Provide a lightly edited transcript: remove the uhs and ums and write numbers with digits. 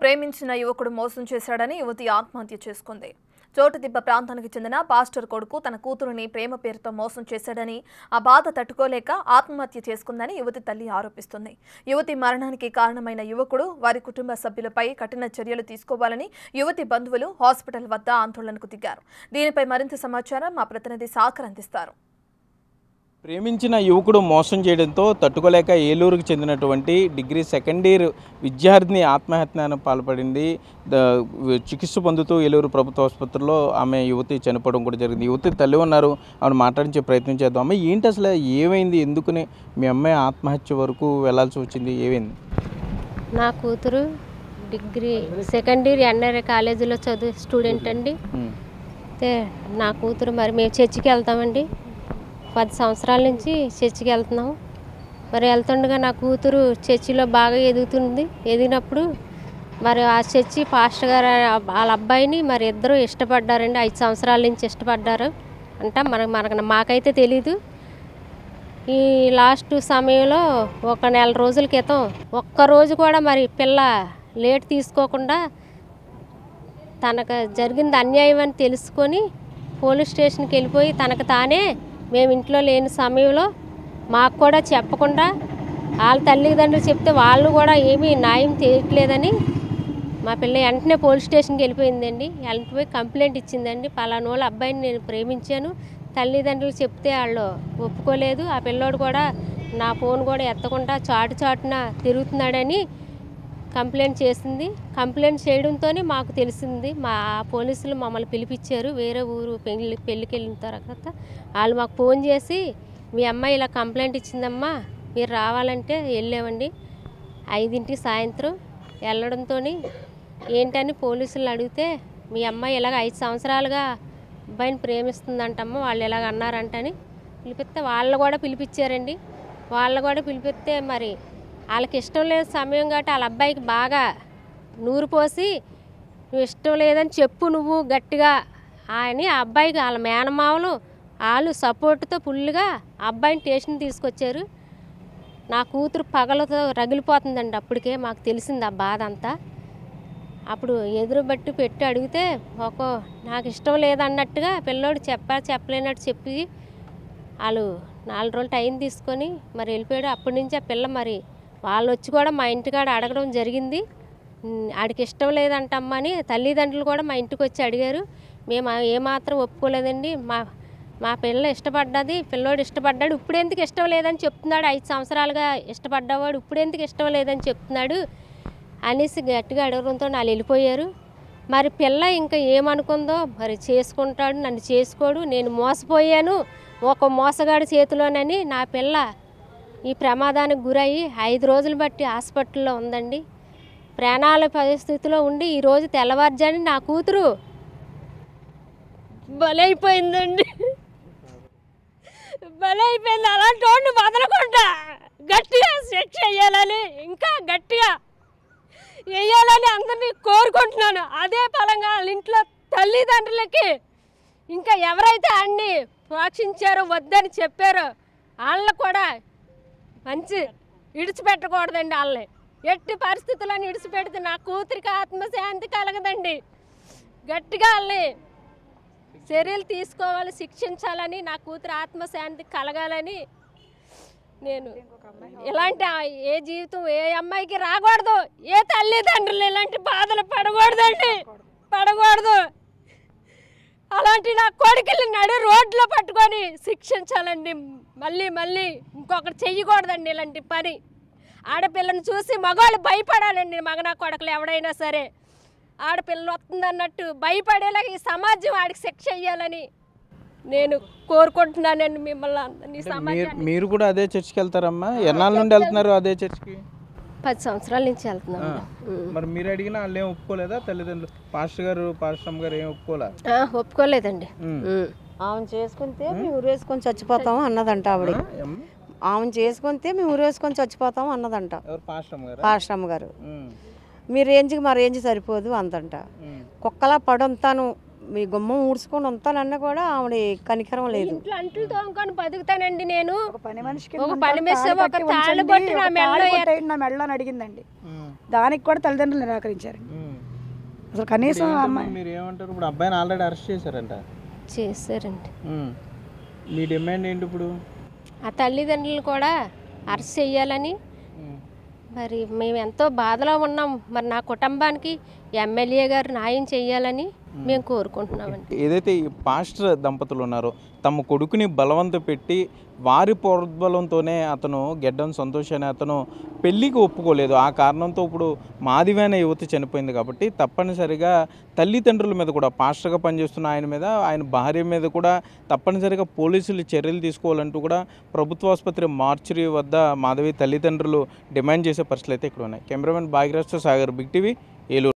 ప్రేమించిన యువకుడు మోసం చేశాడని యువతి ఆత్మహత్య చేసుకుంది. చోటుదిబ్బ ప్రాంతానికి చెందిన పాస్టర్ కొడుకు తన కూతురుని ప్రేమ పేరుతో మోసం చేశాడని, ఆ బాధ తట్టుకోలేక ఆత్మహత్య చేసుకుందని యువతి తల్లి ఆరోపిస్తుంది. యువతి మరణానికి కారణమైన యువకుడు, వారి కుటుంబ సభ్యులపై కఠిన చర్యలు తీసుకోవాలని యువతి బంధువులు హాస్పిటల్ వద్ద ఆందోళనకు దిగారు. దీనిపై మరింత సమాచారం మా ప్రతినిధి సాగర్ అందిస్తారు. ప్రేమించిన యువకుడు మోసం చేయడంతో తట్టుకోలేక ఏలూరుకు చెందినటువంటి డిగ్రీ సెకండ్ ఇయర్ విద్యార్థిని ఆత్మహత్యకు పాల్పడింది. చికిత్స పొందుతూ ఏలూరు ప్రభుత్వ ఆసుపత్రిలో ఆమె యువతి చనిపోవడం కూడా జరిగింది. యువతి తల్లి ఉన్నారు, ఆమెను మాట్లాడించే ప్రయత్నం చేద్దాం. అమ్మ, ఏంటి అసలు ఏమైంది? ఎందుకని మీ అమ్మాయి ఆత్మహత్య వరకు వెళ్లాల్సి వచ్చింది? ఏమైంది? నా కూతురు డిగ్రీ సెకండ్ ఇయర్ ఎన్ఆర్ఏ కాలేజీలో చదువు స్టూడెంట్ అండి. అయితే నా కూతురు మరి మేము చర్చికి వెళ్తామండి. 10 సంవత్సరాల నుంచి చర్చికి వెళ్తున్నాం. మరి వెళ్తుండగా నా కూతురు చర్చిలో బాగా ఎదిగినప్పుడు మరి ఆ చర్చి పాస్టర్ గారు వాళ్ళ అబ్బాయిని మరి ఇద్దరు ఇష్టపడ్డారండి. 5 సంవత్సరాల నుంచి ఇష్టపడ్డారు అంట. మాకైతే తెలీదు. ఈ లాస్ట్ సమయంలో ఒక నెల రోజుల క్రితం ఒక్కరోజు కూడా మరి పిల్ల లేట్ తీసుకోకుండా తనకు జరిగింది అన్యాయం అని తెలుసుకొని పోలీస్ స్టేషన్కి వెళ్ళిపోయి తనకు తానే మేము ఇంట్లో లేని సమయంలో మాకు కూడా చెప్పకుండా వాళ్ళ తల్లిదండ్రులు చెప్తే వాళ్ళు కూడా ఏమీ న్యాయం చేయట్లేదని మా పిల్ల వెంటనే పోలీస్ స్టేషన్కి వెళ్ళిపోయిందండి. వెళ్ళిపోయి కంప్లైంట్ ఇచ్చిందండి. పలానా వాళ్ళ అబ్బాయిని నేను ప్రేమించాను, తల్లిదండ్రులు చెప్తే వాళ్ళు ఒప్పుకోలేదు, ఆ పిల్లోడు కూడా నా ఫోన్ కూడా ఎత్తకుండా చాటున తిరుగుతున్నాడని కంప్లైంట్ చేసింది. కంప్లైంట్ చేయడంతోనే మాకు తెలిసింది. మా పోలీసులు మమ్మల్ని పిలిపించారు. వేరే ఊరు పెళ్ళికి వెళ్ళిన తర్వాత వాళ్ళు మాకు ఫోన్ చేసి మీ అమ్మాయి ఇలా కంప్లైంట్ ఇచ్చిందమ్మా, మీరు రావాలంటే వెళ్ళామండి. 5ంటికి సాయంత్రం వెళ్ళడంతో ఏంటని పోలీసులు అడిగితే మీ అమ్మాయి ఇలాగ 5 సంవత్సరాలుగా అబ్బాయిని ప్రేమిస్తుందంటమ్మా, వాళ్ళు ఇలాగ అన్నారంటని పిలిపిస్తే వాళ్ళు కూడా పిలిపించారండి. వాళ్ళు కూడా పిలిపిస్తే మరి వాళ్ళకి ఇష్టం లేని సమయం కాబట్టి వాళ్ళ అబ్బాయికి బాగా నూరు పోసి నువ్వు ఇష్టం లేదని చెప్పు నువ్వు గట్టిగా అని ఆ అబ్బాయికి వాళ్ళ మేనమావలు వాళ్ళు సపోర్ట్తో ఫుల్గా అబ్బాయిని స్టేషన్ తీసుకొచ్చారు. నా కూతురు పగలతో రగిలిపోతుందండి. అప్పటికే మాకు తెలిసింది ఆ బాధ అంతా. అప్పుడు ఎదురు బట్టి పెట్టి అడిగితే నాకు ఇష్టం లేదన్నట్టుగా పిల్లోడు చెప్పలేనట్టు చెప్పి వాళ్ళు 4 రోజులు టైం తీసుకొని మరి వెళ్ళిపోయాడు. అప్పటి నుంచి ఆ పిల్ల మరి వాళ్ళు వచ్చి కూడా మా ఇంటికాడ అడగడం జరిగింది. ఆడికి ఇష్టం లేదంటమ్మని తల్లిదండ్రులు కూడా మా ఇంటికి వచ్చి అడిగారు. మేము ఏమాత్రం ఒప్పుకోలేదండి. మా పిల్ల ఇష్టపడ్డది, పిల్లోడు ఇష్టపడ్డాడు, ఇప్పుడెందుకు ఇష్టం లేదని చెప్తున్నాడు, 5 సంవత్సరాలుగా ఇష్టపడ్డవాడు ఇప్పుడెందుకు ఇష్టం లేదని చెప్తున్నాడు అనేసి గట్టిగా అడగడంతో వాళ్ళు వెళ్ళిపోయారు. మరి పిల్ల ఇంకా ఏమనుకుందో మరి చేసుకుంటాడు, నన్ను చేసుకోడు, నేను మోసపోయాను ఒక మోసగాడి చేతిలోనని నా పిల్ల ఈ ప్రమాదానికి గురయ్యి 5 రోజులు బట్టి హాస్పిటల్లో ఉందండి. ప్రాణాల పరిస్థితిలో ఉండి ఈరోజు తెల్లవారుజాని నా కూతురు బలైపోయిందండి. బలైపోయింది. అలాంటి వాడిని వదలకుండా గట్టిగా శిక్ష వేయాలని, ఇంకా గట్టిగా వేయాలని అందరినీ కోరుకుంటున్నాను. అదే ఫలంగా వాళ్ళ ఇంట్లో తల్లిదండ్రులకి ఇంకా ఎవరైతే అన్ని ప్రోక్షించారో వద్దని చెప్పారో వాళ్ళని కూడా మంచి విడిచిపెట్టకూడదండి. వాళ్ళని ఎట్టి పరిస్థితులను విడిచిపెడితే నా కూతురికి ఆత్మశాంతి కలగదండి. గట్టిగా వాళ్ళని చర్యలు తీసుకోవాలి, శిక్షించాలని, నా కూతురు ఆత్మశాంతి కలగాలని నేను ఇలాంటి ఏ జీవితం ఏ అమ్మాయికి రాకూడదు, ఏ తల్లిదండ్రులు ఇలాంటి బాధలు పడకూడదు. అలాంటి నా కొడుకులు నడు రోడ్లో పట్టుకొని శిక్షించాలండి. మళ్ళీ ఇంకొకటి చెయ్యకూడదండి ఇలాంటి పని. ఆడపిల్లని చూసి మగవాళ్ళు భయపడాలండి. నా కొడుకులు ఎవడైనా సరే ఆడపిల్లని వస్తుందన్నట్టు భయపడేలా ఈ సమాజం ఆడికి శిక్ష వేయాలని నేను కోరుకుంటున్నానండి. మిమ్మల్ని మీరు కూడా అదే చర్చికి వెళ్తారమ్మా? ఎన్నాళ్ళ నుండి వెళ్తున్నారు అదే చర్చికి? 10 సంవత్సరాల నుంచి వెళ్తున్నాను. మరి మీరు అడిగినా వాళ్ళు ఏం ఒప్పుకోలేదా? తల్లిదండ్రులు పాస్టర్ అమ్మ గారు ఏం ఒప్పుకోలేదండి. ఆమెను చేసుకుంటే మేము ఊరేసుకొని చచ్చిపోతాము అన్నదంట ఆవిడ. ఆమెను చేసుకుంటే మేము ఊరేసుకొని చచ్చిపోతాము అన్నదంట పాస్టర్ అమ్మ గారు. మీ రేంజ్కి మా రేంజ్ సరిపోదు అందంట. కుక్కలా పడంతాను మీ గుమ్మం ఊడ్చుకొని ఉంటానన్నా కూడా ఆవిడ కనికరం లేదు. ఇంట్లో అంట్లు తోముకొని బతుకుతానండి నేను. ఒక పని మనిషికి ఒక పని మనిషి ఒక తాళ్ళు పట్టి నా మెడలో అని అడిగిందండి. దానికి కూడా తల్లిదండ్రులు నిరాకరించారు. అసలు కనీసం మీరు ఏమంటారు? ఇప్పుడు అబ్బాయిని ఆల్రెడీ అరెస్ట్ చేశారంట. చేశారండి. మీ డిమాండ్ ఏంటి ఇప్పుడు? ఆ తల్లిదండ్రులు కూడా అరెస్ట్ చేయాలని. మరి మేము ఎంతో బాధలో ఉన్నాం. మరి నా కుటుంబానికి ఎమ్మెల్యే గారు న్యాయం చేయాలని మేము కోరుకుంటున్నామండి. ఏదైతే ఈ పాస్టర్ దంపతులు ఉన్నారో తమ కొడుకుని బలవంత పెట్టి వారి ప్రోద్బలంతోనే అతను గెడ్డం సంతోష్ అనే అతను పెళ్ళికి ఒప్పుకోలేదు. ఆ కారణంతో ఇప్పుడు మాదివేన యువతి చనిపోయింది కాబట్టి తప్పనిసరిగా తల్లిదండ్రుల మీద కూడా, పాస్టర్గా పనిచేస్తున్న ఆయన మీద, ఆయన భార్య మీద కూడా తప్పనిసరిగా పోలీసులు చర్యలు తీసుకోవాలంటూ కూడా ప్రభుత్వ ఆసుపత్రి మార్చురీ వద్ద మాధవి తల్లిదండ్రులు డిమాండ్ చేసే పరిస్థితులు అయితే ఇక్కడ ఉన్నాయి. కెమెరామెన్ భాగ్యరాజ్తో సాగర్, బిగ్ టీవీ, ఏలూరు.